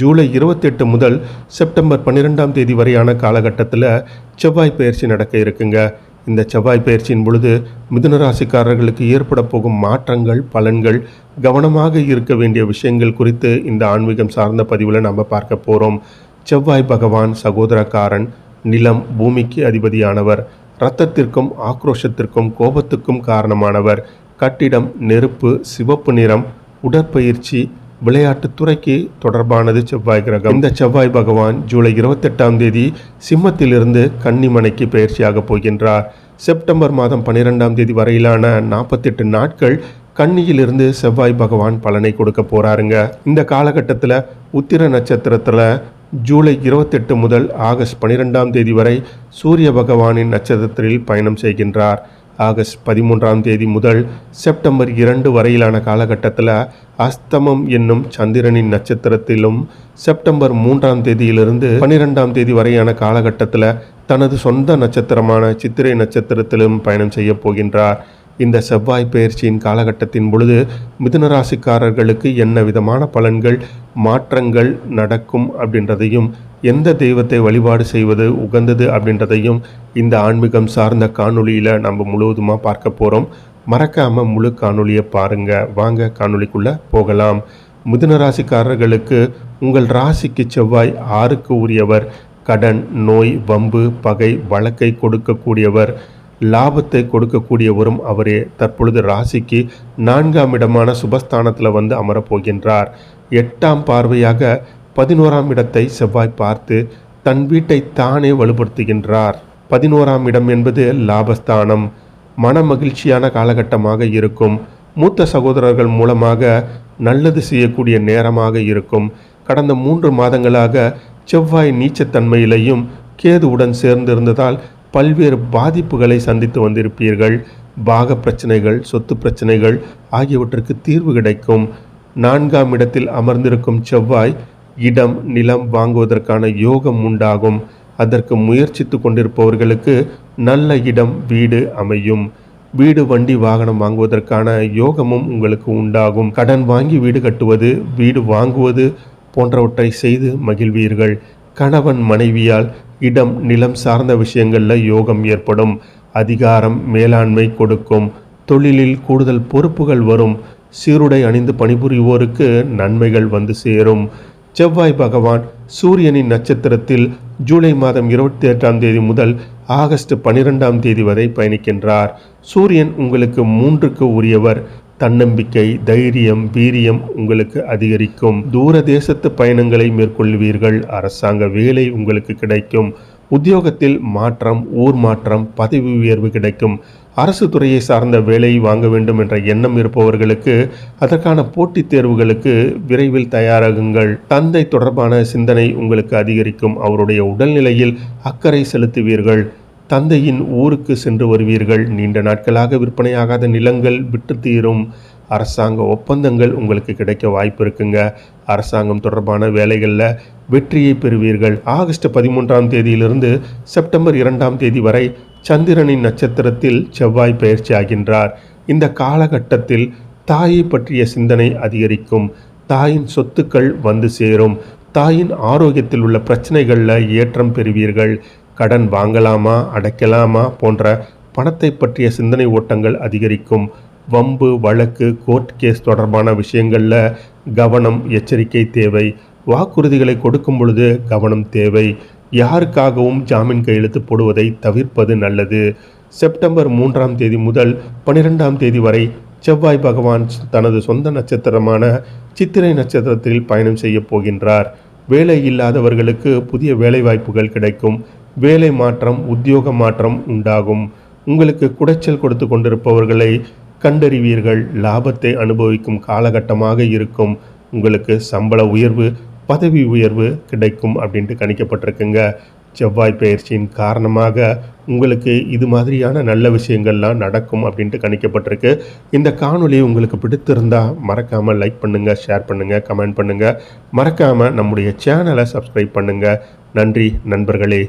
ஜூலை 28 முதல் செப்டம்பர் 12ஆம் தேதி வரையான காலகட்டத்தில் செவ்வாய் பயிற்சி நடக்க இருக்குங்க. இந்த செவ்வாய் பயிற்சியின் பொழுது மிதுன ராசிக்காரர்களுக்கு ஏற்பட போகும் மாற்றங்கள், பலன்கள், கவனமாக இருக்க வேண்டிய விஷயங்கள் குறித்து இந்த ஆன்மீகம் சார்ந்த பதிவில் நாம் பார்க்க போகிறோம். செவ்வாய் பகவான் சகோதரக்காரன், நிலம், பூமிக்கு அதிபதியானவர், இரத்தத்திற்கும் ஆக்ரோஷத்திற்கும் கோபத்துக்கும் காரணமானவர், கட்டிடம், நெருப்பு, சிவப்பு நிறம், உடற்பயிற்சி, விளையாட்டுத்துறைக்கு தொடர்பானது செவ்வாய் கிரகம். இந்த செவ்வாய் பகவான் ஜூலை 28ஆம் தேதி சிம்மத்திலிருந்து கன்னிமனைக்கு பயிற்சியாக போகின்றார். செப்டம்பர் மாதம் 12ஆம் தேதி வரையிலான 48 நாட்கள் கன்னியிலிருந்து செவ்வாய் பகவான் பலனை கொடுக்க போறாருங்க. இந்த காலகட்டத்தில் உத்திர நட்சத்திரத்தில் ஜூலை 28 முதல் ஆகஸ்ட் 12ஆம் தேதி வரை சூரிய பகவானின் நட்சத்திரத்தில் பயணம் செய்கின்றார். ஆகஸ்ட் 13ஆம் தேதி முதல் செப்டம்பர் 2 வரையிலான காலகட்டத்தில் அஸ்தமம் என்னும் சந்திரனின் நட்சத்திரத்திலும், செப்டம்பர் 3ஆம் தேதியிலிருந்து 12ஆம் தேதி வரையான காலகட்டத்தில் தனது சொந்த நட்சத்திரமான சித்திரை நட்சத்திரத்திலும் பயணம் செய்ய போகின்றார். இந்த செவ்வாய் பயிற்சியின் காலகட்டத்தின் பொழுது மிதுன ராசிக்காரர்களுக்கு என்ன விதமான பலன்கள், மாற்றங்கள் நடக்கும் அப்படின்றதையும், எந்த தெய்வத்தை வழிபாடு செய்வது உகந்தது அப்படின்றதையும் இந்த ஆன்மீகம் சார்ந்த காணொளியில் நம்ம முழுவதுமாக பார்க்க போகிறோம். மறக்காமல் முழு காணொளியை பாருங்கள். வாங்க காணொளிக்குள்ளே போகலாம். மிதுன ராசிக்காரர்களுக்கு உங்கள் ராசிக்கு செவ்வாய் 6க்கு உரியவர். கடன், நோய், வம்பு, பகை, வழக்கை கொடுக்கக்கூடியவர், லாபத்தை கொடுக்கக்கூடியவரும் அவரே. தற்பொழுது ராசிக்கு 4ஆம் இடமான சுபஸ்தானத்தில் வந்து அமரப்போகின்றார். 8ஆம் பார்வையாக 11ஆம் இடத்தை செவ்வாய் பார்த்து தன் வீட்டை தானே வலுப்படுத்துகின்றார். 11ஆம் இடம் என்பது லாபஸ்தானம். மன மகிழ்ச்சியான காலகட்டமாக இருக்கும். மூத்த சகோதரர்கள் மூலமாக நல்லது செய்யக்கூடிய நேரமாக இருக்கும். கடந்த 3 மாதங்களாக செவ்வாய் நீச்சத்தன்மையிலையும் கேதுவுடன் சேர்ந்திருந்ததால் பல்வேறு பாதிப்புகளை சந்தித்து வந்திருப்பீர்கள். பாக பிரச்சனைகள், சொத்து பிரச்சனைகள் ஆகியவற்றுக்கு தீர்வு கிடைக்கும். 4ஆம் இடத்தில் அமர்ந்திருக்கும் செவ்வாய் இடம், நிலம் வாங்குவதற்கான யோகம் உண்டாகும். அதற்கு முயற்சித்து கொண்டிருப்பவர்களுக்கு நல்ல இடம், வீடு அமையும். வீடு, வண்டி, வாகனம் வாங்குவதற்கான யோகமும் உங்களுக்கு உண்டாகும். கடன் வாங்கி வீடு கட்டுவது, வீடு வாங்குவது போன்றவற்றை செய்து மகிழ்வீர்கள். கணவன் மனைவியால் இடம், நிலம் சார்ந்த விஷயங்களில் யோகம் ஏற்படும். அதிகாரம், மேலாண்மை கொடுக்கும். தொழிலில் கூடுதல் பொறுப்புகள் வரும். சீருடை அணிந்து பணிபுரிவோருக்கு நன்மைகள் வந்து சேரும். செவ்வாய் பகவான் சூரியனின் நட்சத்திரத்தில் ஜூலை மாதம் 28ஆம் தேதி முதல் ஆகஸ்ட் 12ஆம் தேதி வரை பயணிக்கின்றார். சூரியன் உங்களுக்கு 3க்கு உரியவர். தன்னம்பிக்கை, தைரியம், வீரியம் உங்களுக்கு அதிகரிக்கும். தூர தேசத்து பயணங்களை மேற்கொள்வீர்கள். அரசாங்க வேலை உங்களுக்கு கிடைக்கும். உத்தியோகத்தில் மாற்றம், ஊர் மாற்றம், பதவி உயர்வு கிடைக்கும். அரசு துறையை சார்ந்த வேலையை வாங்க வேண்டும் என்ற எண்ணம் இருப்பவர்களுக்கு அதற்கான போட்டித் தேர்வுகளுக்கு விரைவில் தயாராகுங்கள். தந்தை தொடர்பான சிந்தனை உங்களுக்கு அதிகரிக்கும். அவருடைய உடல்நிலையில் அக்கறை செலுத்துவீர்கள். தந்தையின் ஊருக்கு சென்று வருவீர்கள். நீண்ட நாட்களாக விற்பனையாகாத நிலங்கள் விட்டு தீரும். அரசாங்க ஒப்பந்தங்கள் உங்களுக்கு கிடைக்க வாய்ப்பு இருக்குங்க. அரசாங்கம் தொடர்பான வேலைகளில் வெற்றியை பெறுவீர்கள். ஆகஸ்ட் 13ஆம் தேதியிலிருந்து செப்டம்பர் 2ஆம் தேதி வரை சந்திரனின் நட்சத்திரத்தில் செவ்வாய் பயிற்சி ஆகின்றார். இந்த காலகட்டத்தில் தாயை பற்றிய சிந்தனை அதிகரிக்கும். தாயின் சொத்துக்கள் வந்து சேரும். தாயின் ஆரோக்கியத்தில் உள்ள பிரச்சனைகளில் ஏற்றம் பெறுவீர்கள். கடன் வாங்கலாமா, அடைக்கலாமா போன்ற பணத்தை பற்றிய சிந்தனை ஓட்டங்கள் அதிகரிக்கும். வம்பு, வழக்கு, கோர்ட் கேஸ் தொடர்பான விஷயங்களில் கவனம், எச்சரிக்கை தேவை. வாக்குறுதிகளை கொடுக்கும் பொழுது கவனம் தேவை. யாருக்காகவும் ஜாமீன் கையெழுத்து போடுவதை தவிர்ப்பது நல்லது. செப்டம்பர் 3ஆம் தேதி முதல் 12ஆம் தேதி வரை செவ்வாய் பகவான் தனது சொந்த நட்சத்திரமான சித்திரை நட்சத்திரத்தில் பயணம் செய்ய போகின்றார். வேலை இல்லாதவர்களுக்கு புதிய வேலை வாய்ப்புகள் கிடைக்கும். வேலை மாற்றம், உத்தியோக மாற்றம் உண்டாகும். உங்களுக்கு குடைச்சல் கொடுத்து கொண்டிருப்பவர்களை கண்டறிவீர்கள். லாபத்தை அனுபவிக்கும் காலகட்டமாக இருக்கும். உங்களுக்கு சம்பள உயர்வு, பதவி உயர்வு கிடைக்கும் அப்படின்ட்டு கணிக்கப்பட்டிருக்குங்க. செவ்வாய் பயிற்சியின் காரணமாக உங்களுக்கு இது மாதிரியான நல்ல விஷயங்கள்லாம் நடக்கும் அப்படின்ட்டு கணிக்கப்பட்டிருக்கு. இந்த காணொளி உங்களுக்கு பிடித்திருந்தால் மறக்காமல் லைக் பண்ணுங்கள், ஷேர் பண்ணுங்கள், கமெண்ட் பண்ணுங்கள். மறக்காமல் நம்முடைய சேனலை சப்ஸ்கிரைப் பண்ணுங்கள். நன்றி நண்பர்களே.